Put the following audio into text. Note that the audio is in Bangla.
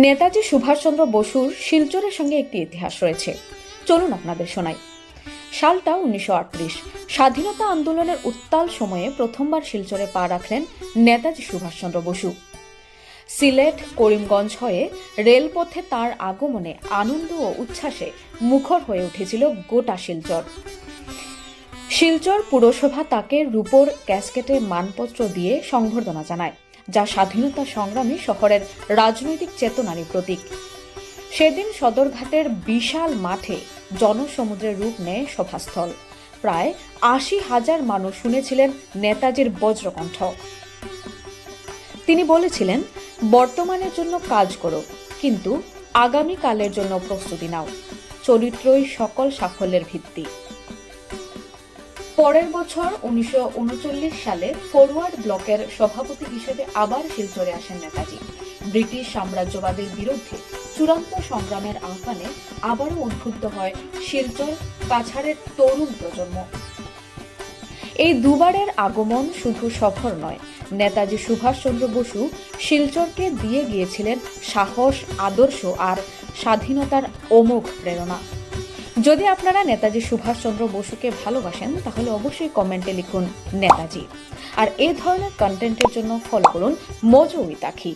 নেতাজি সুভাষচন্দ্র বসুর শিলচরের সঙ্গে একটি ইতিহাস রয়েছে, চলুন আপনাদের শোনাই। সালটা 1938। স্বাধীনতা আন্দোলনের উত্তাল সময়ে প্রথমবার শিলচরে পা রাখলেন নেতাজি সুভাষচন্দ্র বসু। সিলেট করিমগঞ্জ হয়ে রেলপথে তার আগমনে আনন্দ ও উচ্ছ্বাসে মুখর হয়ে উঠেছিল গোটা শিলচর। শিলচর পুরসভা তাকে রূপোর ক্যাসকেটে মানপত্র দিয়ে সংবর্ধনা জানায়, যা স্বাধীনতা সংগ্রামী শহরের রাজনৈতিক চেতনারই প্রতীক। সেদিন সদরঘাটের বিশাল মাঠে জনসমুদ্রের রূপ নেয় সভাস্থল। প্রায় ৮০,০০০ মানুষ শুনেছিলেন নেতাজির বজ্রকণ্ঠ। তিনি বলেছিলেন, বর্তমানের জন্য কাজ করো, কিন্তু আগামীকালের জন্য প্রস্তুতি নাও। চরিত্রই সকল সাফল্যের ভিত্তি। পরের বছর 1939 সালে ফরওয়ার্ড ব্লকের সভাপতি হিসেবে আবার শিলচরে আসেন নেতাজি। ব্রিটিশ সাম্রাজ্যবাদের বিরুদ্ধে চূড়ান্ত সংগ্রামের আহ্বানে আবারও উদ্বুদ্ধ হয় শিলচর কাছাড়ের তরুণ প্রজন্ম। এই দুবারের আগমন শুধু সফর নয়, নেতাজি সুভাষচন্দ্র বসু শিলচরকে দিয়ে গিয়েছিলেন সাহস, আদর্শ আর স্বাধীনতার অমোঘ প্রেরণা। যদি আপনারা নেতাজি সুভাষচন্দ্র বসুকে ভালোবাসেন, তাহলে অবশ্যই কমেন্টে লিখুন নেতাজি। আর এই ধরনের কন্টেন্টের জন্য ফলো করুন মোজো উইথ আখি।